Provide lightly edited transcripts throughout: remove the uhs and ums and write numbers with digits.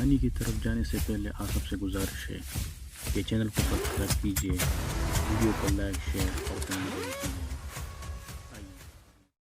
کہانی کی طرف جانے سے پہلے آپ سب سے گزارش ہے کہ چینل کو سبسکرائب کیجیے، ویڈیو کو لائک شیئر اور کمنٹ کیجیے۔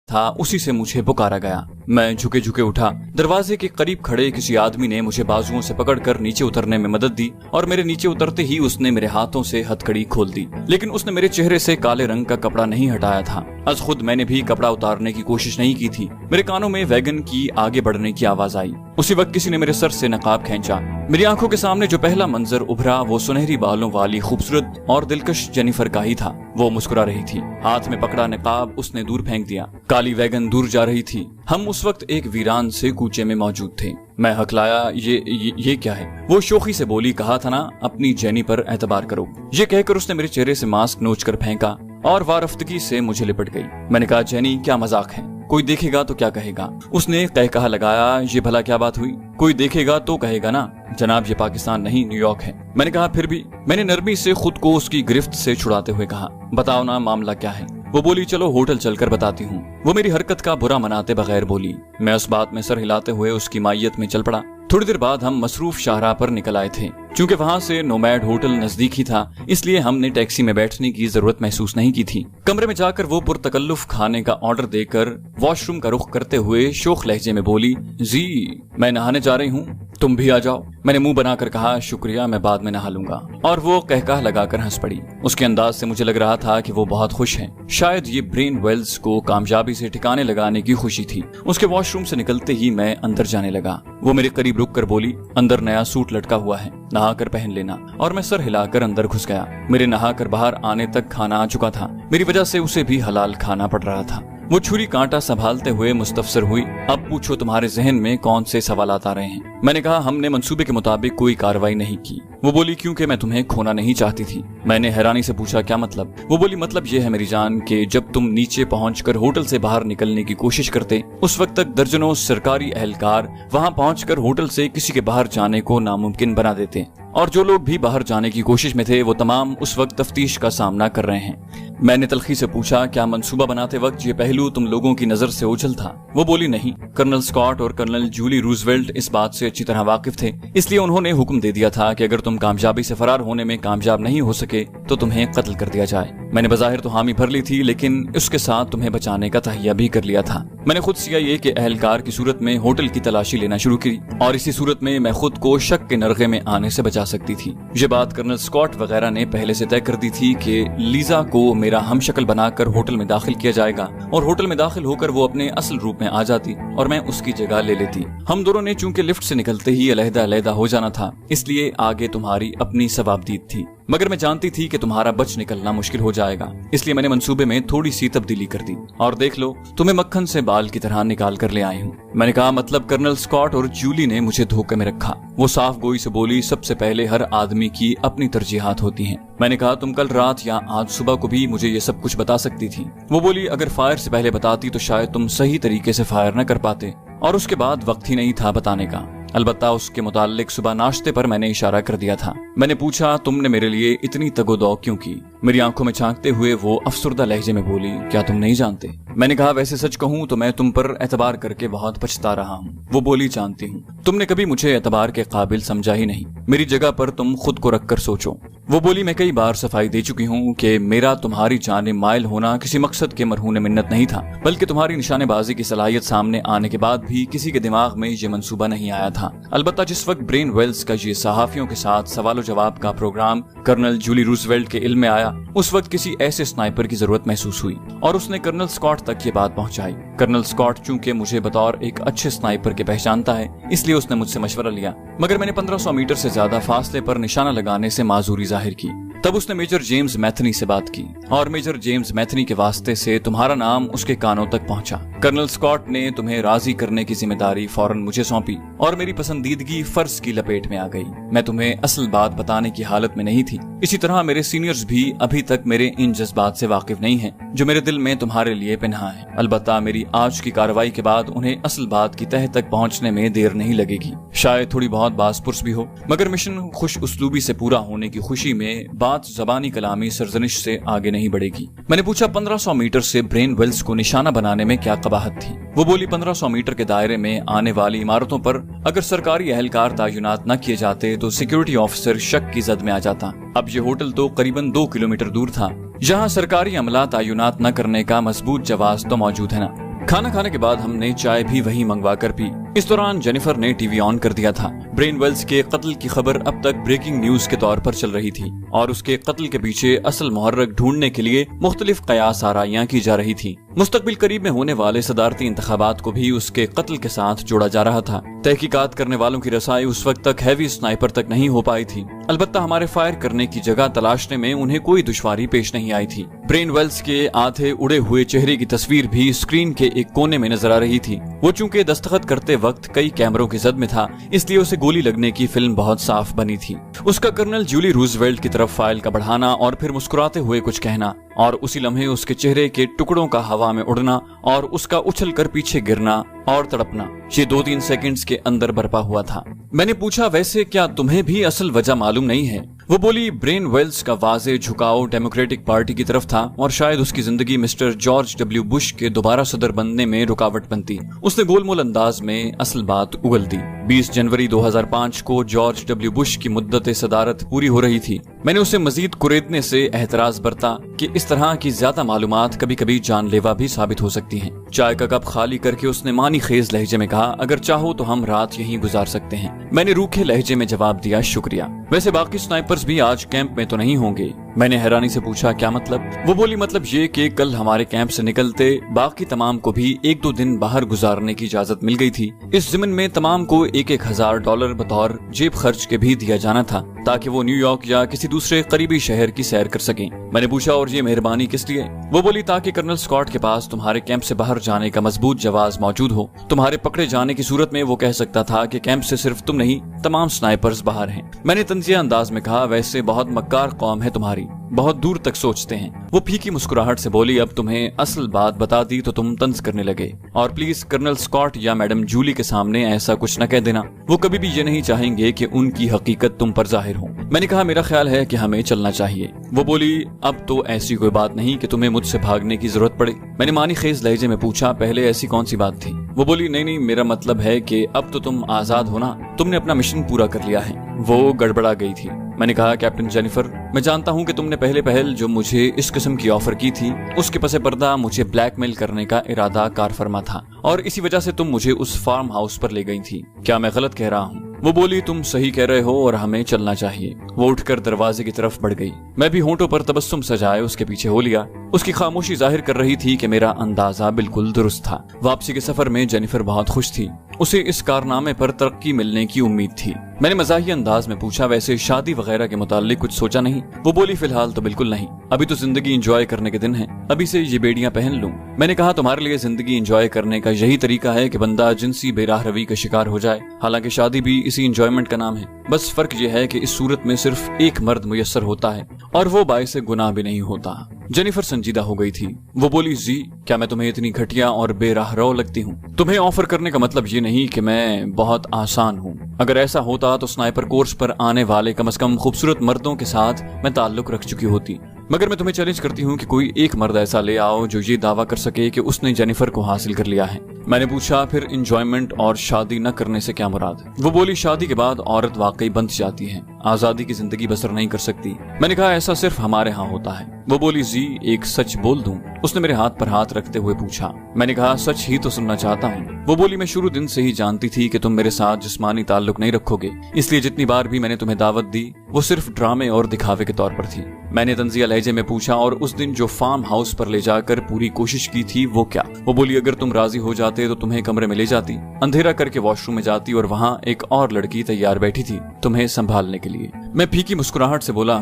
تھا اسی سے مجھے پکارا گیا۔ میں جھکے جھکے اٹھا۔ دروازے کے قریب کھڑے کسی آدمی نے مجھے بازوؤں سے پکڑ کر نیچے اترنے میں مدد دی اور میرے نیچے اترتے ہی اس نے میرے ہاتھوں سے ہتھکڑی کھول دی، لیکن اس نے میرے چہرے سے کالے رنگ کا کپڑا نہیں ہٹایا تھا۔ از خود میں نے بھی کپڑا اتارنے کی کوشش نہیں کی تھی۔ میرے کانوں میں ویگن کی آگے بڑھنے کی آواز آئی۔ اسی وقت کسی نے میرے سر سے نقاب کھینچا۔ میری آنکھوں کے سامنے جو پہلا منظر ابھرا وہ سنہری بالوں والی خوبصورت اور دلکش جینیفر کا ہی تھا۔ وہ مسکرا رہی تھی، ہاتھ میں پکڑا نقاب اس نے دور پھینک دیا۔ کالی ویگن دور جا رہی تھی۔ ہم اس وقت ایک ویران سے کوچے میں موجود تھے۔ میں ہکلایا، یہ کیا ہے؟ وہ شوخی سے بولی، کہا تھا نا اپنی جینی پر اعتبار کرو۔ یہ کہہ کر اس نے میرے چہرے سے ماسک نوچ کر پھینکا اور وارفتگی سے مجھے لپٹ گئی۔ میں نے کہا، جینی کیا مذاق ہے؟ کوئی دیکھے گا تو کیا کہے گا؟ اس نے قہقہا لگایا، یہ بھلا کیا بات ہوئی؟ کوئی دیکھے گا تو کہے گا نا جناب یہ پاکستان نہیں نیو یارک ہے۔ میں نے کہا، پھر بھی؟ میں نے نرمی سے خود کو اس کی گرفت سے چھڑاتے ہوئے کہا، بتاؤ نا معاملہ کیا ہے؟ وہ بولی، چلو ہوٹل چل کر بتاتی ہوں۔ وہ میری حرکت کا برا مناتے بغیر بولی۔ میں اس بات میں سر ہلاتے ہوئے اس کی مائیت میں چل پڑا۔ تھوڑی دیر بعد ہم مصروف شاہراہ پر نکل آئے تھے۔ چونکہ وہاں سے نومیڈ ہوٹل نزدیک ہی تھا، اس لیے ہم نے ٹیکسی میں بیٹھنے کی ضرورت محسوس نہیں کی تھی۔ کمرے میں جا کر وہ پرتکلف کھانے کا آرڈر دے کر واش روم کا رخ کرتے ہوئے شوخ لہجے میں بولی، جی میں نہانے جا رہی ہوں، تم بھی آ جاؤ۔ میں نے منہ بنا کر کہا، شکریہ میں بعد میں نہا لوں گا، اور وہ قہقہہ لگا کر ہنس پڑی۔ اس کے انداز سے مجھے لگ رہا تھا کہ وہ بہت خوش ہیں، شاید یہ برین ویلز کو کامیابی سے ٹھکانے لگانے کی خوشی تھی۔ اس کے واش روم سے نکلتے ہی میں اندر جانے لگا۔ وہ میرے قریب رک کر بولی، اندر نیا سوٹ لٹکا ہوا ہے، نہا کر پہن لینا، اور میں سر ہلا کر اندر گھس گیا۔ میرے نہا کر باہر آنے تک کھانا آ چکا تھا، میری وجہ سے اسے بھی حلال کھانا پڑ رہا تھا۔ وہ چھری کانٹا سنبھالتے ہوئے مستفسر ہوئی، اب پوچھو تمہارے ذہن میں کون سے سوالات آ رہے ہیں؟ میں نے کہا، ہم نے منصوبے کے مطابق کوئی کارروائی نہیں کی۔ وہ بولی، کیونکہ میں تمہیں کھونا نہیں چاہتی تھی۔ میں نے حیرانی سے پوچھا، کیا مطلب؟ وہ بولی، مطلب یہ ہے میری جان کہ جب تم نیچے پہنچ کر ہوٹل سے باہر نکلنے کی کوشش کرتے، اس وقت تک درجنوں سرکاری اہلکار وہاں پہنچ کر ہوٹل سے کسی کے باہر جانے کو ناممکن بنا دیتے، اور جو لوگ بھی باہر جانے کی کوشش میں تھے وہ تمام اس وقت تفتیش کا سامنا کر رہے ہیں۔ میں نے تلخی سے پوچھا، کیا منصوبہ بناتے وقت یہ پہلو تم لوگوں کی نظر سے اوجھل تھا؟ وہ بولی، نہیں، کرنل اسکاٹ اور کرنل جولی روزویلٹ اس بات سے اچھی طرح واقف تھے، اس لیے انہوں نے حکم دے دیا تھا کہ اگر تم کامیابی سے فرار ہونے میں کامیاب نہیں ہو سکے تو تمہیں قتل کر دیا جائے۔ میں نے بظاہر تو حامی بھر لی تھی، لیکن اس کے ساتھ تمہیں بچانے کا تہیہ بھی کر لیا تھا۔ میں نے خود CIA کے اہلکار کی صورت میں ہوٹل کی تلاشی لینا شروع کی، اور اسی صورت میں خود کو شک کے نرغے میں آنے سے بچا سکتی تھی۔ یہ بات کرنل اسکاٹ وغیرہ نے پہلے سے طے کر دی تھی کہ لیزا کو میرا ہم شکل بنا کر ہوٹل میں داخل کیا جائے گا، اور ہوٹل میں داخل ہو کر وہ اپنے اصل روپ میں آ جاتی اور میں اس کی جگہ لے لیتی۔ ہم دونوں نے چونکہ لفٹ سے نکلتے ہی علیحدہ علیحدہ ہو جانا تھا، اس لیے آگے تمہاری اپنی ثوابدید تھی، مگر میں جانتی تھی کہ تمہارا بچ نکلنا مشکل ہو جائے گا، اس لیے میں نے منصوبے میں تھوڑی سی تبدیلی کر دی، اور دیکھ لو تمہیں مکھن سے بال کی طرح نکال کر لے آئی ہوں۔ میں نے کہا، مطلب کرنل اسکاٹ اور جولی نے مجھے دھوکے میں رکھا؟ وہ صاف گوئی سے بولی، سب سے پہلے ہر آدمی کی اپنی ترجیحات ہوتی ہیں۔ میں نے کہا، تم کل رات یا آج صبح کو بھی مجھے یہ سب کچھ بتا سکتی تھی۔ وہ بولی، اگر فائر سے پہلے بتاتی تو شاید تم صحیح طریقے سے فائر نہ کر پاتے، اور اس کے بعد وقت ہی نہیں تھا بتانے کا۔ البتہ اس کے متعلق صبح ناشتے پر میں نے اشارہ کر دیا تھا۔ میں نے پوچھا، تم نے میرے لیے اتنی تگ و دو کیوں کی؟ میری آنکھوں میں جھانکتے ہوئے وہ افسردہ لہجے میں بولی، کیا تم نہیں جانتے؟ میں نے کہا، ویسے سچ کہوں تو میں تم پر اعتبار کر کے بہت پچھتا رہا ہوں۔ وہ بولی، جانتی ہوں، تم نے کبھی مجھے اعتبار کے قابل سمجھا ہی نہیں، میری جگہ پر تم خود کو رکھ کر سوچو۔ وہ بولی، میں کئی بار صفائی دے چکی ہوں کہ میرا تمہاری جانب مائل ہونا کسی مقصد کے مرہون منت نہیں تھا، بلکہ تمہاری نشانے بازی کی صلاحیت سامنے آنے کے بعد بھی کسی کے دماغ میں یہ منصوبہ نہیں آیا تھا۔ البتہ جس وقت برین ویلز کا یہ صحافیوں کے ساتھ سوال و جواب کا پروگرام کرنل جولی روزویلٹ کے علم میں آیا، اس وقت کسی ایسے سنائپر کی ضرورت محسوس ہوئی، اور اس نے کرنل اسکاٹ تک یہ بات پہنچائی۔ کرنل اسکاٹ چونکہ مجھے بطور ایک اچھے سنائپر کے پہچانتا ہے، اس لیے اس نے مجھ سے مشورہ لیا، مگر میں نے 1500 میٹر سے زیادہ فاصلے پر نشانہ لگانے سے معذوری ظاہر کی۔ تب اس نے میجر جیمز میتھنی سے بات کی، اور میجر جیمز میتھنی کے واسطے سے تمہارا نام اس کے کانوں تک پہنچا۔ کرنل اسکاٹ نے تمہیں راضی کرنے کی ذمہ داری فوراً مجھے سونپی، اور میری پسندیدگی فرض کی لپیٹ میں آ گئی۔ میں تمہیں اصل بات بتانے کی حالت میں نہیں تھی۔ اسی طرح میرے سینئرز بھی ابھی تک میرے ان جذبات سے واقف نہیں ہیں جو میرے دل میں تمہارے لیے پنہاں ہیں۔ البتہ میری آج کی کارروائی کے بعد انہیں اصل بات کی تہہ تک پہنچنے میں دیر نہیں لگے گی۔ شاید تھوڑی بہت باز پرس بھی ہو، مگر مشن خوش اسلوبی سے پورا ہونے کی خوشی میں بات زبانی کلامی سرزنش سے آگے نہیں بڑھے گی۔ میں نے پوچھا، 1500 میٹر سے برین ویلز کو نشانہ بنانے میں کیا قبل कबाहत थी। वो बोली 1500 मीटर के दायरे में आने वाली इमारतों पर अगर सरकारी एहलकार तैनात न किए जाते तो सिक्योरिटी ऑफिसर शक की जद में आ जाता। अब ये होटल तो करीबन 2 किलोमीटर दूर था, जहाँ सरकारी अमला तैनात न करने का मजबूत जवाब तो मौजूद है ना। खाना खाने के बाद हमने चाय भी वहीं मंगवा कर पी। इस दौरान जेनिफर ने टीवी ऑन कर दिया था। ब्रेन वेल्स के कत्ल की खबर अब तक ब्रेकिंग न्यूज के तौर पर चल रही थी और उसके कत्ल के पीछे असल मुहर्रिक ढूंढने के लिए मुख्तलिफ कयास आराइयां की जा रही थी। मुस्तकबिल करीब में होने वाले सदारती इंतखाबात को भी उसके कत्ल के साथ जोड़ा जा रहा था। तहकीकात करने वालों की रसाई उस वक्त तक हैवी स्नाइपर तक नहीं हो पाई थी। अलबत्ता हमारे फायर करने की जगह तलाशने में उन्हें कोई दुश्वारी पेश नहीं आई थी। ब्रेन वेल्स के आधे उड़े हुए चेहरे की तस्वीर भी स्क्रीन के एक कोने में नजर आ रही थी। वो चूंकि दस्तखत करते वक्त कई कैमरों की जद में था, इसलिए उसे गोली लगने की फिल्म बहुत साफ बनी थी। उसका कर्नल जूली रूजवेल्ट की तरफ फाइल का बढ़ाना और फिर मुस्कुराते हुए कुछ कहना और उसी लम्हे उसके चेहरे के टुकड़ों का हवा में उड़ना और उसका उछलकर पीछे गिरना और तड़पना, ये 2-3 सेकंड्स के अंदर बरपा हुआ था। मैंने पूछा, वैसे क्या तुम्हें भी असल वजह मालूम नहीं है? वो बोली, ब्रेन वेल्स का वाज़े झुकाव डेमोक्रेटिक पार्टी की तरफ था और शायद उसकी जिंदगी मिस्टर जॉर्ज डब्ल्यू बुश के दोबारा सदर बनने में रुकावट बनती। उसने गोलमोल अंदाज में असल बात उगल दी। 20 जनवरी 2005 को जॉर्ज डब्ल्यू बुश की मुद्दत सदारत पूरी हो रही थी। मैंने उसे मजीद कुरेदने से एहतराज बरता कि इस तरह की ज्यादा मालूमात कभी कभी जानलेवा भी साबित हो सकती हैं। चाय का कप खाली करके उसने मानी खेज लहजे में कहा, अगर चाहो तो हम रात यहीं गुजार सकते हैं। मैंने रूखे लहजे में जवाब दिया, शुक्रिया। वैसे बाकी स्नाइपर्स भी आज कैंप में तो नहीं होंगे? मैंने हैरानी से पूछा, क्या मतलब? वो बोली, मतलब ये कि कल हमारे कैंप से निकलते बाकी तमाम को भी 1-2 दिन बाहर गुजारने की इजाजत मिल गई थी। इस ज़िमन में तमाम को $1,000 बतौर जेब खर्च के भी दिया जाना था ताकि वो न्यूयॉर्क या किसी दूसरे करीबी शहर की सैर कर सकें। मैंने पूछा, और ये मेहरबानी किस लिए? वो बोली, ताकि कर्नल स्कॉट के पास तुम्हारे कैंप से बाहर जाने का मजबूत जवाब मौजूद हो। तुम्हारे पकड़े जाने की सूरत में वो कह सकता था कि कैंप से सिर्फ तुम नहीं, तमाम स्नाइपर्स बाहर हैं। मैंने तंजिया अंदाज में कहा, वैसे बहुत मक्कार कौम है तुम्हारी, बहुत दूर तक सोचते हैं। वो फीकी मुस्कुराहट से बोली, अब तुम्हें असल बात बता दी तो तुम तंज करने लगे, और प्लीज कर्नल स्कॉट या मैडम जूली के सामने ऐसा कुछ न कह देना। वो कभी भी ये नहीं चाहेंगे कि उनकी हकीकत तुम पर जाहिर हो। मैंने कहा, मेरा ख्याल है कि हमें चलना चाहिए। वो बोली, अब तो ऐसी कोई बात नहीं कि तुम्हें मुझसे भागने की जरूरत पड़े। मैंने मानी खेज लहजे में पूछा, पहले ऐसी कौन सी बात थी? वो बोली, नहीं, मेरा मतलब है कि अब तो तुम आजाद हो ना, तुमने अपना मिशन पूरा कर लिया है। वो गड़बड़ा गई थी। मैंने कहा, कैप्टन जेनिफर, मैं जानता हूँ कि तुमने पहले पहल जो मुझे इस किस्म की ऑफर की थी उसके पसे पर्दा मुझे ब्लैकमेल करने का इरादा कार फरमा था और इसी वजह से तुम मुझे उस फार्म हाउस पर ले गई थी। क्या मैं गलत कह रहा हूँ? वो बोली, तुम सही कह रहे हो और हमें चलना चाहिए। वो उठकर दरवाजे की तरफ बढ़ गई। मैं भी होंठों पर तबस्सुम सजाए उसके पीछे हो लिया। उसकी खामोशी जाहिर कर रही थी कि मेरा अंदाजा बिल्कुल दुरुस्त था। वापसी के सफर में जेनिफर बहुत खुश थी। उसे इस कारनामे पर तरक्की मिलने की उम्मीद थी। मैंने मजाही अंदाज में पूछा, वैसे शादी वगैरह के मुताल्लिक कुछ सोचा नहीं? वो बोली, फिलहाल तो बिल्कुल नहीं, अभी तो जिंदगी एंजॉय करने के दिन है, अभी से ये बेड़ियां पहन लूं। मैंने कहा, तुम्हारे लिए जिंदगी एंजॉय करने का यही तरीका है कि बंदा जिनसी बेराह रवी का शिकार हो जाए। हालांकि शादी भी इसी एंजॉयमेंट का नाम है, बस फर्क यह है कि इस सूरत में सिर्फ एक मर्द मुयस्सर होता है और वो बाइसे गुनाह भी नहीं होता। जेनिफर संजीदा हो गई थी। वो बोली, जी क्या मैं तुम्हें इतनी घटिया और बेराह रो लगती हूँ? तुम्हें ऑफर करने का मतलब ये नहीं कि मैं बहुत आसान हूँ। अगर ऐसा होता तो स्नाइपर कोर्स पर आने वाले कम से कम खूबसूरत मर्दों के साथ मैं ताल्लुक रख चुकी होती। मगर मैं तुम्हें चैलेंज करती हूँ कि कोई एक मर्द ऐसा ले आओ जो ये दावा कर सके कि उसने जेनिफर को हासिल कर लिया है। मैंने पूछा, फिर एंजॉयमेंट और शादी न करने से क्या मुराद? वो बोली, शादी के बाद औरत वाकई बंध जाती है, आजादी की जिंदगी बसर नहीं कर सकती। मैंने कहा, ऐसा सिर्फ हमारे यहाँ होता है। वो बोली, जी एक सच बोल दूं? उसने मेरे हाथ पर हाथ रखते हुए पूछा। मैंने कहा, सच ही तो सुनना चाहता हूँ। वो बोली, मैं शुरू दिन से ही जानती थी कि तुम मेरे साथ जिस्मानी ताल्लुक नहीं रखोगे, इसलिए जितनी बार भी मैंने तुम्हें दावत दी वो सिर्फ ड्रामे और दिखावे के तौर पर थी। मैंने तंजिया लहजे में पूछा, और उस दिन जो फार्म हाउस पर ले जाकर पूरी कोशिश की थी वो क्या? वो बोली, अगर तुम राजी हो जाते तो तुम्हें कमरे में ले जाती, अंधेरा करके वॉशरूम में जाती और वहाँ एक और लड़की तैयार बैठी थी तुम्हें संभालने के लिए। मैं फीकी मुस्कुराहट से बोला,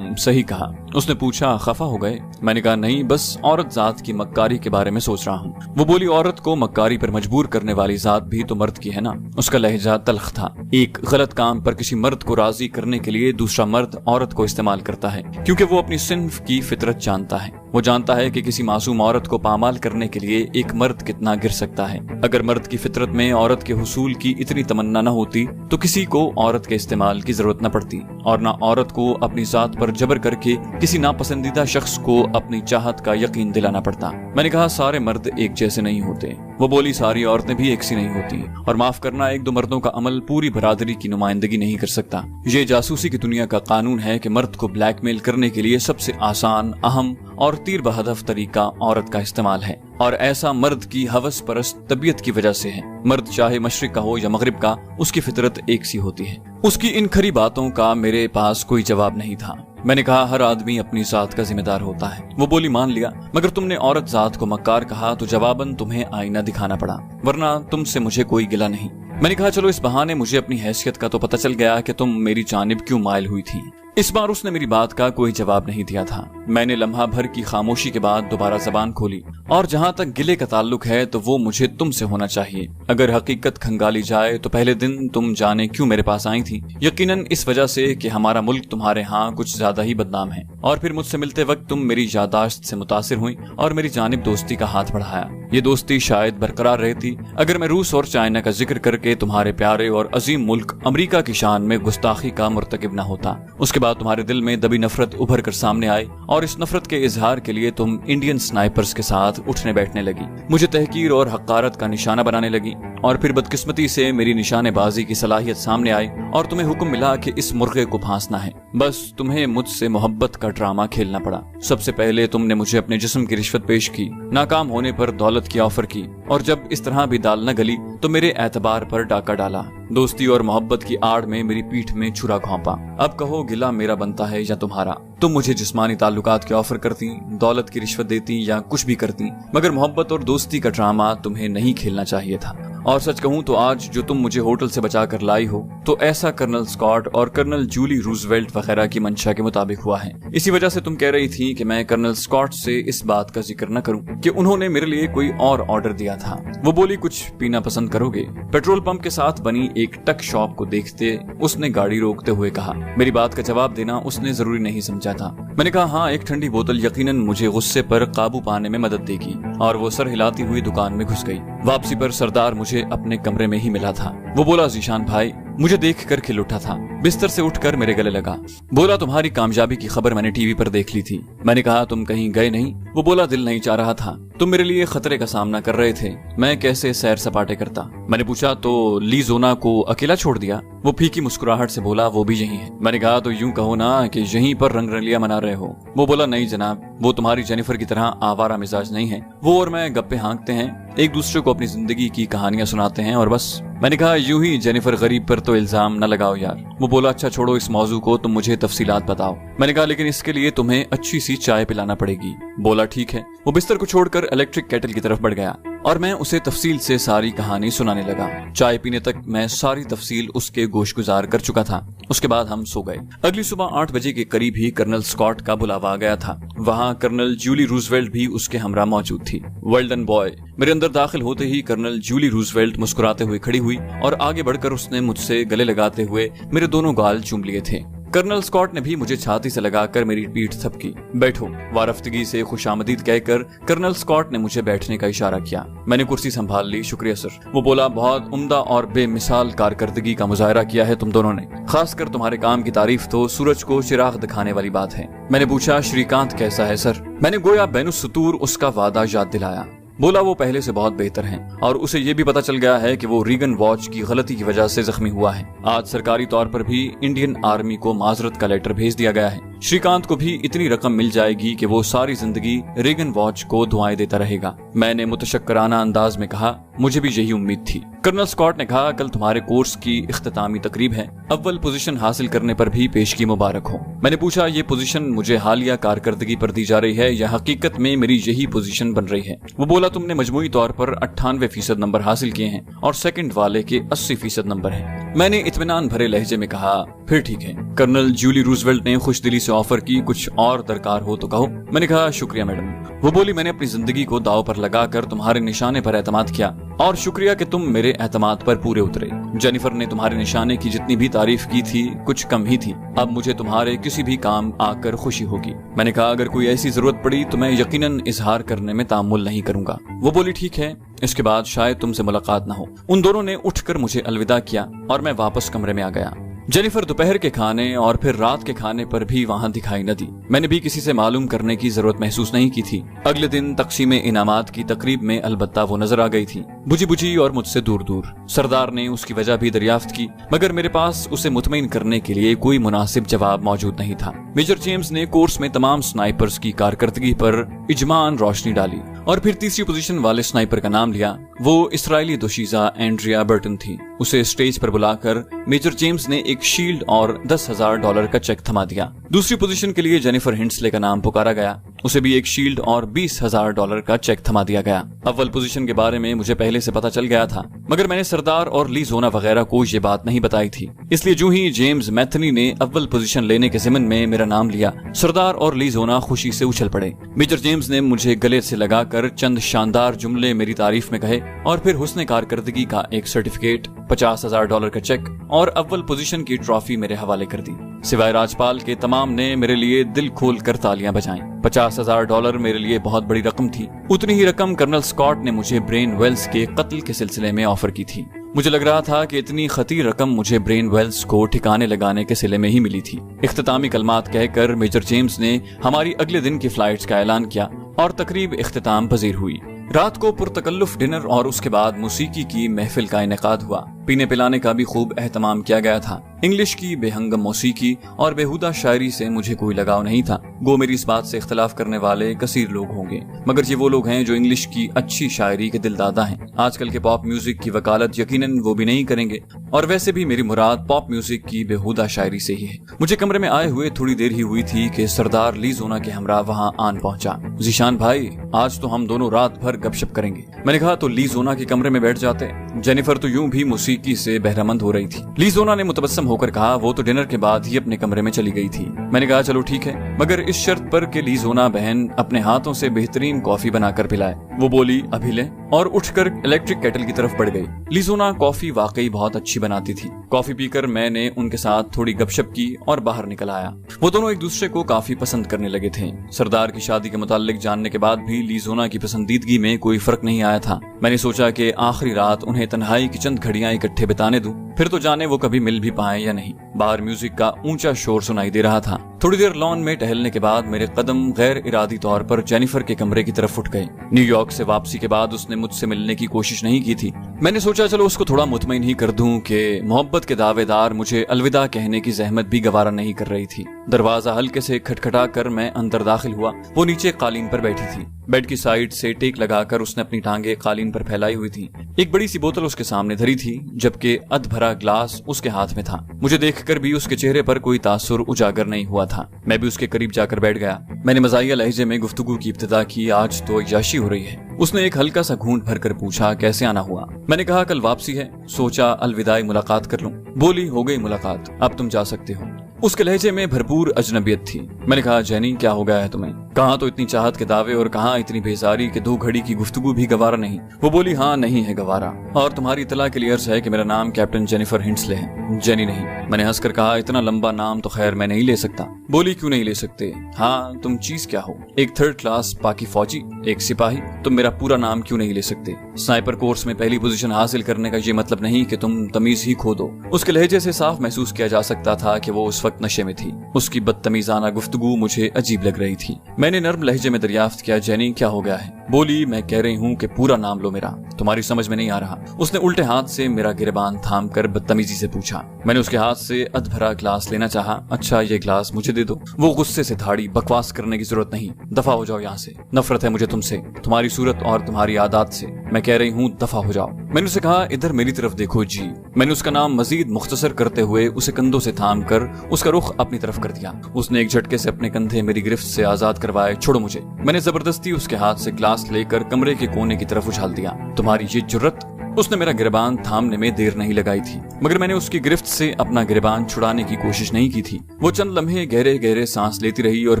सही कहा। उसने पूछा, खफा हो गए? मैंने कहा, नहीं, बस औरत जात की मक्कारी के बारे में सोच रहा हूँ। वो बोली, औरत को मक्कारी पर मजबूर करने वाली जात भी तो मर्द की है ना? उसका लहजा तल्ख था। एक गलत काम पर किसी मर्द को राजी करने के लिए दूसरा मर्द औरत को इस्तेमाल करता है क्योंकि वो अपनी सिन्फ की फितरत जानता है। वो जानता है कि किसी मासूम औरत को पामाल करने के लिए एक मर्द कितना गिर सकता है। अगर मर्द की फितरत में औरत के हुसूल की इतनी तमन्ना न होती तो किसी को औरत के इस्तेमाल की जरूरत न पड़ती। اور نہ عورت کو اپنی ذات پر جبر کر کے کسی ناپسندیدہ شخص کو اپنی چاہت کا یقین دلانا پڑتا۔ میں نے کہا سارے مرد ایک جیسے نہیں ہوتے۔ وہ بولی ساری عورتیں بھی ایک سی نہیں ہوتی، اور معاف کرنا ایک دو مردوں کا عمل پوری برادری کی نمائندگی نہیں کر سکتا۔ یہ جاسوسی کی دنیا کا قانون ہے کہ مرد کو بلیک میل کرنے کے لیے سب سے آسان، اہم اور تیر بہدف طریقہ عورت کا استعمال ہے، اور ایسا مرد کی ہوس پرست طبیعت کی وجہ سے ہے۔ مرد چاہے مشرق کا ہو یا مغرب کا، اس کی فطرت ایک سی ہوتی ہے۔ اس کی ان کھری باتوں کا میرے پاس کوئی جواب نہیں تھا۔ میں نے کہا ہر آدمی اپنی ذات کا ذمہ دار ہوتا ہے۔ وہ بولی مان لیا، مگر تم نے عورت ذات کو مکار کہا تو جواباً تمہیں آئینہ دکھانا پڑا، ورنہ تم سے مجھے کوئی گلہ نہیں۔ میں نے کہا چلو اس بہانے مجھے اپنی حیثیت کا تو پتہ چل گیا کہ تم میری جانب کیوں مائل ہوئی تھی۔ اس بار اس نے میری بات کا کوئی جواب نہیں دیا تھا۔ میں نے لمحہ بھر کی خاموشی کے بعد دوبارہ زبان کھولی، اور جہاں تک گلے کا تعلق ہے تو وہ مجھے تم سے ہونا چاہیے۔ اگر حقیقت کھنگالی جائے تو پہلے دن تم جانے کیوں میرے پاس آئی تھی؟ یقیناً اس وجہ سے کہ ہمارا ملک تمہارے ہاں کچھ زیادہ ہی بدنام ہے، اور پھر مجھ سے ملتے وقت تم میری یادداشت سے متاثر ہوئی اور میری جانب دوستی کا ہاتھ بڑھایا۔ یہ دوستی شاید برقرار رہتی اگر میں روس اور چائنا کا ذکر کر کے تمہارے پیارے اور عظیم ملک امریکہ کی شان میں گستاخی کا مرتکب نہ ہوتا۔ اس کے بعد تمہارے دل میں دبی نفرت ابھر کر سامنے آئی، اور اس نفرت کے اظہار کے لیے تم انڈین سنائپرز کے ساتھ اٹھنے بیٹھنے لگی، مجھے تحقیر اور حقارت کا نشانہ بنانے لگی، اور پھر بدقسمتی سے میری نشانے بازی کی صلاحیت سامنے آئی اور تمہیں حکم ملا کہ اس مرغے کو پھانسنا ہے۔ بس تمہیں مجھ سے محبت کا ڈرامہ کھیلنا پڑا۔ سب سے پہلے تم نے مجھے اپنے جسم کی رشوت پیش کی، ناکام ہونے پر دولت کی آفر کی، اور جب اس طرح بھی دال نہ گلی تو میرے اعتبار پر ڈاکہ ڈالا، دوستی اور محبت کی آڑ میں میری پیٹھ میں چھرا گھونپا۔ اب کہو گلہ میرا بنتا ہے یا تمہارا؟ تم مجھے جسمانی تعلقات کی آفر کرتی، دولت کی رشوت دیتی یا کچھ بھی کرتی، مگر محبت اور دوستی کا ڈرامہ تمہیں نہیں کھیلنا چاہیے تھا۔ اور سچ کہوں تو آج جو تم مجھے ہوٹل سے بچا کر لائی ہو تو ایسا کرنل اسکاٹ اور کرنل جولی روزویلٹ وغیرہ کی منشا کے مطابق ہوا ہے۔ اسی وجہ سے تم کہہ رہی تھی کہ میں کرنل اسکاٹ سے اس بات کا ذکر نہ کروں کہ انہوں نے میرے لیے کوئی اور آرڈر دیا تھا۔ وہ بولی کچھ پینا پسند کرو گے؟ پیٹرول پمپ کے ساتھ بنی ایک ٹک شاپ کو دیکھتے اس نے گاڑی روکتے ہوئے کہا۔ میری بات کا جواب دینا اس نے ضروری نہیں سمجھا تھا۔ میں نے کہا ہاں، ایک ٹھنڈی بوتل یقیناً مجھے غصے پر قابو پانے میں مدد دے گی، اور وہ سر ہلاتی ہوئی دکان میں گھس گئی۔ واپسی پر سردار مجھے اپنے کمرے میں ہی ملا تھا۔ وہ بولا ذیشان بھائی، مجھے دیکھ کر کھل اٹھا تھا، بستر سے اٹھ کر میرے گلے لگا۔ بولا تمہاری کامیابی کی خبر میں نے ٹی وی پر دیکھ لی تھی۔ میں نے کہا تم کہیں گئے نہیں؟ وہ بولا دل نہیں چاہ رہا تھا، تم میرے لیے خطرے کا سامنا کر رہے تھے، میں کیسے سیر سپاٹے کرتا؟ میں نے پوچھا تو لی زونا کو اکیلا چھوڑ دیا؟ وہ پھیکی مسکراہٹ سے بولا وہ بھی یہی ہے۔ میں نے کہا تو یوں کہو نا کہ یہیں پر رنگ رلیاں منا رہے ہو۔ وہ بولا نہیں جناب، وہ تمہاری جینیفر کی طرح آوارہ مزاج نہیں ہے، وہ اور میں گپے ہانکتے ہیں، ایک دوسرے کو اپنی زندگی کی کہانیاں سناتے ہیں اور بس۔ میں نے کہا یوں ہی جینیفر غریب پر تو الزام نہ لگاؤ یار۔ وہ بولا اچھا چھوڑو اس موضوع کو، تم مجھے تفصیلات بتاؤ۔ میں نے کہا لیکن اس کے لیے تمہیں اچھی سی چائے پلانا پڑے گی۔ بولا ٹھیک ہے۔ وہ بستر کو چھوڑ کر الیکٹرک کیٹل کی طرف بڑھ گیا اور میں اسے تفصیل سے ساری کہانی سنانے لگا۔ چائے پینے تک میں ساری تفصیل اس کے گوش گزار کر چکا تھا۔ اس کے بعد ہم سو گئے۔ اگلی صبح 8 بجے کے قریب ہی کرنل اسکاٹ کا بلاوا آ گیا تھا۔ وہاں کرنل جولی روزویلٹ بھی اس کے ہمراہ موجود تھی۔ Well done boy. میرے اندر داخل ہوتے ہی کرنل جولی روزویلٹ مسکراتے ہوئے کھڑی ہوئی اور آگے بڑھ کر اس نے مجھ سے گلے لگاتے ہوئے میرے دونوں گال چوم لیے تھے۔ کرنل اسکاٹ نے بھی مجھے چھاتی سے لگا کر میری پیٹھ تھپکی۔ بیٹھو، وارفتگی سے خوش آمدید کہہ کر کرنل اسکاٹ نے مجھے بیٹھنے کا اشارہ کیا۔ میں نے کرسی سنبھال لی۔ شکریہ سر۔ وہ بولا بہت عمدہ اور بے مثال کارکردگی کا مظاہرہ کیا ہے تم دونوں نے، خاص کر تمہارے کام کی تعریف تو سورج کو چراغ دکھانے والی بات ہے۔ میں نے پوچھا شری کانت کیسا ہے سر؟ میں نے گویا بین السطور اس کا وعدہ یاد دلایا۔ بولا وہ پہلے سے بہت بہتر ہیں، اور اسے یہ بھی پتا چل گیا ہے کہ وہ ریگن واچ کی غلطی کی وجہ سے زخمی ہوا ہے۔ آج سرکاری طور پر بھی انڈین آرمی کو معذرت کا لیٹر بھیج دیا گیا ہے۔ شری کانت کو بھی اتنی رقم مل جائے گی کہ وہ ساری زندگی ریگن واچ کو دعائیں دیتا رہے گا۔ میں نے متشکرانہ انداز میں کہا مجھے بھی یہی امید تھی۔ کرنل اسکاٹ نے کہا کل تمہارے کورس کی اختتامی تقریب ہے، اول پوزیشن حاصل کرنے پر بھی پیشگی مبارک ہو۔ میں نے پوچھا یہ پوزیشن مجھے حالیہ کارکردگی پر دی جا رہی ہے یا حقیقت میں میری یہی پوزیشن بن رہی ہے؟ وہ بولا تم نے مجموعی طور پر 98% نمبر حاصل کیے ہیں اور سیکنڈ والے کے 80% نمبر ہیں۔ میں نے اطمینان بھرے لہجے میں کہا پھر ٹھیک ہے۔ کرنل جولی روزویلٹ نے خوش دلی سے آفر کی کچھ اور درکار ہو تو کہو۔ میں نے کہا شکریہ میڈم۔ وہ بولی میں نے اپنی زندگی کو داؤ پر لگا کر تمہارے نشانے پر اعتماد کیا، اور شکریہ کہ تم میرے اعتماد پر پورے اترے۔ جینیفر نے تمہارے نشانے کی جتنی بھی تعریف کی تھی کچھ کم ہی تھی۔ اب مجھے تمہارے کسی بھی کام آ کر خوشی ہوگی۔ میں نے کہا اگر کوئی ایسی ضرورت پڑی تو میں یقیناً اظہار کرنے میں تامل نہیں کروں گا۔ وہ بولی ٹھیک ہے، اس کے بعد شاید تم سے ملاقات نہ ہو۔ ان دونوں نے اٹھ کر مجھے الوداع کیا اور میں واپس کمرے میں آ گیا۔ जेनिफर दोपहर के खाने और फिर रात के खाने पर भी वहाँ दिखाई न दी। मैंने भी किसी से मालूम करने की जरूरत महसूस नहीं की थी। अगले दिन तकसीम इनामात की तकरीब में अलबत्ता वो नजर आ गई थी, बुझी बुझी और मुझसे दूर दूर। सरदार ने उसकी वजह भी दरियाफ्त की, मगर मेरे पास उसे मुतमईन करने के लिए कोई मुनासिब जवाब मौजूद नहीं था। मेजर जेम्स ने कोर्स में तमाम स्नाइपर्स की कारकर्दगी पर इजमान रोशनी डाली और फिर तीसरी पोजीशन वाले स्नाइपर का नाम लिया। वो इसराइली दोशीजा एंड्रिया बर्टन थी। उसे स्टेज पर बुलाकर मेजर जेम्स ने एक शील्ड और $10,000 का चेक थमा दिया। दूसरी पोजीशन के लिए जेनिफर हिंसले का नाम पुकारा गया। उसे भी एक शील्ड और $20,000 का चेक थमा दिया गया। अव्वल पोजीशन के बारे में मुझे पहले से पता चल गया था, मगर मैंने सरदार और ली जोना वगैरह को ये बात नहीं बताई थी। इसलिए जो ही जेम्स मैथनी ने अव्वल पोजीशन लेने के ज़िमन में मेरा नाम लिया, सरदार और ली जोना खुशी से उछल पड़े। मेजर जेम्स ने मुझे गले से लगाकर चंद शानदार जुमले मेरी तारीफ में कहे और फिर हुस्न कारकर्दगी का एक सर्टिफिकेट, $50,000 का चेक और अव्वल पोजीशन की ट्रॉफी मेरे हवाले कर दी। सिवाय राजपाल के तमाम ने मेरे लिए दिल खोल कर तालियां बजाईं। $50,000 मेरे लिए बहुत बड़ी रकम थी। उतनी ही रकम कर्नल स्कॉट ने मुझे ब्रेन वेल्स के कत्ल के सिलसिले में ऑफर की थी। मुझे लग रहा था कि इतनी खतीर रकम मुझे ब्रेन वेल्स को ठिकाने लगाने के सिले में ही मिली थी। इख्तितामी कलमात कहकर मेजर जेम्स ने हमारी अगले दिन की फ्लाइट्स का ऐलान किया और तकरीब इख्तिताम पजीर हुई। रात को पुरतकल्लुफ डिनर और उसके बाद मौसीकी की महफिल का इनेकाद हुआ। पीने पिलाने का भी खूब एहतमाम किया गया था। इंग्लिश की बेहंगम मौसीकी और बेहुदा शायरी से मुझे कोई लगाव नहीं था। गो मेरी इस बात से इख्तलाफ करने वाले कसीर लोग होंगे, मगर ये वो लोग हैं जो इंग्लिश की अच्छी शायरी के दिलदादा हैं। आजकल के पॉप म्यूजिक की वकालत यकीनन वो भी नहीं करेंगे, और वैसे भी मेरी मुराद पॉप म्यूजिक की बेहुदा शायरी से ही है। मुझे कमरे में आए हुए थोड़ी देर ही हुई थी कि सरदार ली जोना के हमरा वहाँ आन पहुंचा। जीशान भाई, आज तो हम दोनों रात भर गपशप करेंगे। मैंने कहा तो ली जोना के कमरे में बैठ जाते। जेनिफर तो यूं भी मौसीकी से बहरामंद हो रही थी। ली जोना ने मुतबस्सम होकर कहा वो तो डिनर के बाद ही अपने कमरे में चली गई थी। मैंने कहा चलो ठीक है, मगर इस शर्त पर कि ली जोना बहन अपने हाथों से बेहतरीन कॉफी बनाकर पिलाए। वो बोली अभी ले, और उठकर इलेक्ट्रिक केटल की तरफ बढ़ गई। ली जोना कॉफी वाकई बहुत अच्छी बनाती थी। कॉफी पीकर मैंने उनके साथ थोड़ी गपशप की और बाहर निकल आया। वो दोनों एक दूसरे को काफी पसंद करने लगे थे। सरदार की शादी के मुताल्लिक जानने के बाद भी ली जोना की पसंदीदगी में कोई फर्क नहीं आया था। मैंने सोचा कि आखिरी रात उन्हें तन्हाई की चंद घड़ियां इकट्ठे बिताने दूं, फिर तो जाने वो कभी मिल भी पाए या नहीं। बाहर म्यूजिक का ऊंचा शोर सुनाई दे रहा था। थोड़ी देर लॉन में टहलने के बाद मेरे कदम गैर इरादी तौर पर जेनिफर के कमरे की तरफ उठ गए। न्यूयॉर्क से वापसी के बाद उसने मुझसे मिलने की कोशिश नहीं की थी। मैंने सोचा चलो उसको थोड़ा मुतमईन ही कर दूं कि मोहब्बत के दावेदार मुझे अलविदा कहने की जहमत भी गवारा नहीं कर रही थी। दरवाजा हल्के से खटखटा कर मैं अंदर दाखिल हुआ। वो नीचे कालीन पर बैठी थी। बेड की साइड से टेक लगाकर उसने अपनी टांगे कालीन पर फैलाई हुई थी। एक बड़ी सी बोतल उसके सामने धरी थी, जबकि अध भरा ग्लास उसके हाथ में था। मुझे देखकर भी उसके चेहरे पर कोई तासुर उजागर नहीं हुआ था। मैं भी उसके करीब जाकर बैठ गया। मैंने मज़ाहिया लहजे में गुफ्तगू की इब्तिदा की। आज तो याशी हो रही है। उसने एक हल्का सा घूंट भरकर पूछा कैसे आना हुआ। मैंने कहा कल वापसी है, सोचा अलविदाई मुलाकात कर लूं। बोली हो गई मुलाकात, अब तुम जा सकते हो। उसके लहजे में भरपूर अजनबियत थी। मैंने कहा जैनी क्या हो गया है तुम्हें? कहाँ तो इतनी चाहत के दावे और कहाँ इतनी बेजारी के 2 घड़ी की गुफ्तगू भी गवारा नहीं। वो बोली हाँ नहीं है गवारा, और तुम्हारी इतला के लिए अर्ज है कि मेरा नाम कैप्टन जेनिफर हिंसले है, जेनी नहीं। मैंने हंसकर कहा इतना लंबा नाम तो खैर मैं नहीं ले सकता। बोली क्यों नहीं ले सकते? हाँ तुम चीज क्या हो? एक 3rd क्लास पाकी फौजी, एक सिपाही। तुम मेरा पूरा नाम क्यों नहीं ले सकते? स्नाइपर कोर्स में पहली पोजीशन हासिल करने का ये मतलब नहीं कि तुम तमीज ही खो दो। उसके लहजे से साफ महसूस किया जा सकता था कि वो उस वक्त नशे में थी। उसकी बदतमीजाना गुफ्तगू मुझे अजीब लग रही थी। मैंने नर्म लहजे में दरियाफ्त किया जेनी क्या हो गया है? बोली मैं कह रही हूँ कि पूरा नाम लो मेरा, तुम्हारी समझ में नहीं आ रहा। उसने उल्टे हाथ से मेरा गिरबान थाम कर बदतमीजी से पूछा। मैंने उसके हाथ से अध भरा ग्लास लेना चाहा। अच्छा ये ग्लास मुझे दे दो। वो गुस्से से धाड़ी, बकवास करने की जरूरत नहीं, दफा हो जाओ यहाँ से। नफरत है मुझे तुमसे, तुम्हारी सूरत और तुम्हारी आदत से। मैं कह रही हूँ दफा हो जाओ। मैंने उसे कहा इधर मेरी तरफ देखो जी। मैंने उसका नाम मजीद मुख्तसर करते हुए उसे कंधों से थाम कर उसका रुख अपनी तरफ कर दिया। उसने एक झटके से अपने कंधे मेरी गिरफ्त से आजाद करवाए। छोड़ो मुझे। मैंने जबरदस्ती उसके हाथ से ग्लास लेकर कमरे के कोने की तरफ उछाल दिया। तुम्हारी ये जुर्रत? उसने मेरा गिरबान थामने में देर नहीं लगाई थी, मगर मैंने उसकी गिरफ्त से अपना गिरबान छुड़ाने की कोशिश नहीं की थी। वो चंद लम्हे गहरे गहरे सांस लेती रही और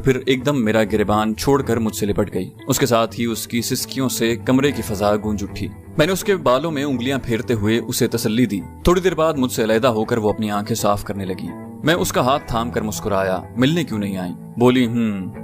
फिर एकदम मेरा गिरबान छोड़कर मुझसे लिपट गई। उसके साथ ही उसकी सिसकियों से कमरे की फजा गूंज उठी। मैंने उसके बालों में उंगलियां फेरते हुए उसे तसल्ली दी। थोड़ी देर बाद मुझसे अलहदा होकर वो अपनी आंखें साफ करने लगी। मैं उसका हाथ थाम कर मुस्कुराया। मिलने क्यों नहीं आई? बोली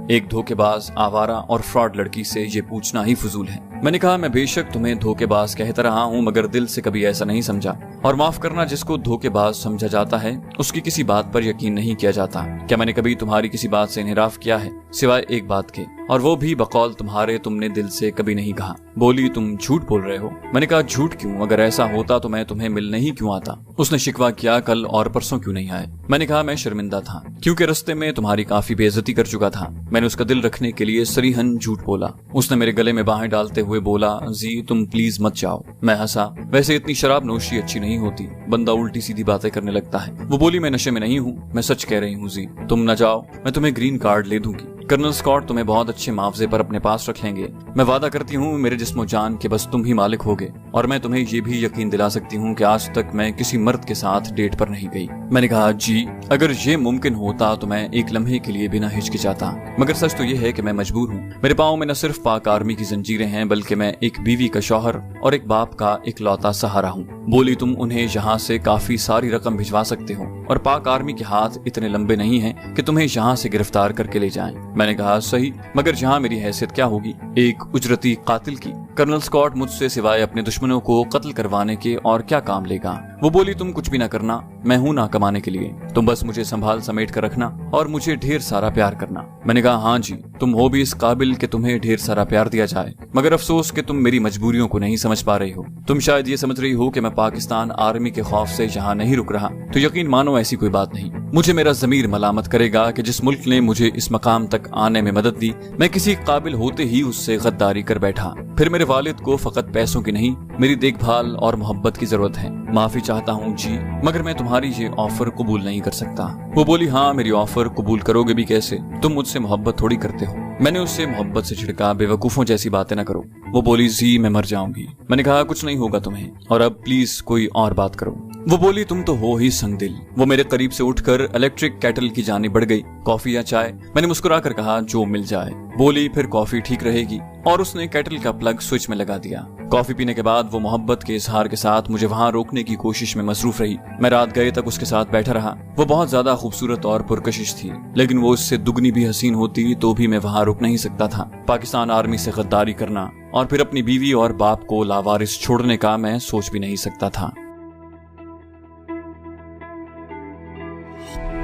एक धोखेबाज, आवारा और फ्रॉड लड़की से ये पूछना ही फजूल है। मैंने कहा मैं बेशक तुम्हें धोखेबाज कहता रहा हूँ मगर दिल से कभी ऐसा नहीं समझा, और माफ करना, जिसको धोखेबाज समझा जाता है उसकी किसी बात पर यकीन नहीं किया जाता। क्या मैंने कभी तुम्हारी किसी बात से इन्हिराफ किया है सिवाय एक बात के, और वो भी बकौल तुम्हारे तुमने दिल से कभी नहीं कहा। बोली तुम झूठ बोल रहे हो। मैंने कहा झूठ क्यों, अगर ऐसा होता तो मैं तुम्हें मिलने ही क्यों आता। उसने शिकवा किया कल और परसों क्यों नहीं आए। मैंने कहा मैं शर्मिंदा था क्योंकि रास्ते में तुम्हारी काफी बेइज्जती कर चुका था। मैंने उसका दिल रखने के लिए सरीहन झूठ बोला। उसने मेरे गले में बाहें डालते हुए बोला जी तुम प्लीज मत जाओ। मैं हंसा, वैसे इतनी शराब नोशी अच्छी नहीं होती, बंदा उल्टी सीधी बातें करने लगता है। वो बोली मैं नशे में नहीं हूँ, मैं सच कह रही हूँ जी, तुम न जाओ, मैं तुम्हें ग्रीन कार्ड ले दूंगी। कर्नल स्कॉट तुम्हें बहुत अच्छे मुआवजे पर अपने पास रख लेंगे। मैं वादा करती हूँ मेरे जिस्मो जान के बस तुम ही मालिक होगे, और मैं तुम्हें ये भी यकीन दिला सकती हूँ कि आज तक मैं किसी मर्द के साथ डेट पर नहीं गई। मैंने कहा जी अगर ये मुमकिन होता तो मैं एक लम्हे के लिए बिना हिचकिचाता, मगर सच तो ये है कि मैं मजबूर हूँ। मेरे पाँव में न सिर्फ पाक आर्मी की जंजीरें हैं बल्कि मैं एक बीवी का शौहर और एक बाप का इकलौता सहारा हूँ। बोली तुम उन्हें यहाँ से काफी सारी रकम भिजवा सकते हो, और पाक आर्मी के हाथ इतने लंबे नहीं हैं कि तुम्हें यहाँ से गिरफ्तार करके ले जाएं। मैंने कहा सही, मगर यहाँ मेरी हैसियत क्या होगी, एक उजरती कातिल की। कर्नल स्कॉट मुझसे सिवाय अपने दुश्मनों को कत्ल करवाने के और क्या काम लेगा। वो बोली तुम कुछ भी ना करना, मैं हूँ ना कमाने के लिए, तुम बस मुझे संभाल समेट कर रखना और मुझे ढेर सारा प्यार करना। मैंने कहा हाँ जी, तुम हो भी इस काबिल कि तुम्हें ढेर सारा प्यार दिया जाए, मगर अफसोस कि तुम मेरी मजबूरियों को नहीं समझ पा रही हो। तुम शायद ये समझ रही हो कि मैं पाकिस्तान आर्मी के खौफ से यहाँ नहीं रुक रहा, तो यकीन मानो ऐसी कोई बात नहीं। मुझे मेरा ज़मीर मलामत करेगा कि जिस मुल्क ने मुझे इस मकाम तक आने में मदद दी, मैं किसी काबिल होते ही उससे गद्दारी कर बैठा। फिर मेरे वालिद को फकत पैसों की नहीं, मेरी देखभाल और मोहब्बत की जरूरत है। माफी चाहता हूँ जी, मगर मैं तुम्हारी ये ऑफर कबूल नहीं कर सकता। वो बोली हाँ मेरी ऑफर कबूल करोगे भी कैसे, तुम मुझसे मोहब्बत थोड़ी करते हो। मैंने उससे मोहब्बत से छिड़का, बेवकूफों जैसी बातें न करो। वो बोली जी मैं मर जाऊंगी। मैंने कहा कुछ नहीं होगा तुम्हें, और अब प्लीज कोई और बात करो। वो बोली तुम तो हो ही संगदिल। वो मेरे करीब से उठकर इलेक्ट्रिक केटल की जाने बढ़ गई। कॉफी या चाय? मैंने मुस्कुरा कर कहा जो मिल जाए। बोली फिर कॉफी ठीक रहेगी, और उसने केटल का प्लग स्विच में लगा दिया। कॉफी पीने के बाद वो मोहब्बत के इजहार के साथ मुझे वहाँ रोकने की कोशिश में मसरूफ रही। मैं रात गए तक उसके साथ बैठा रहा। वो बहुत ज्यादा खूबसूरत और पुरकशिश थी, लेकिन वो इससे दुगनी भी हसीन होती तो भी मैं वहाँ रुक नहीं सकता था। पाकिस्तान आर्मी से गद्दारी करना और फिर अपनी बीवी और बाप को लावारिस छोड़ने का मैं सोच भी नहीं सकता था।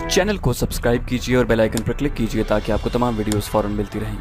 चैनल को सब्सक्राइब कीजिए और बेल आइकन पर क्लिक कीजिए ताकि आपको तमाम वीडियोस फौरन मिलती रहें।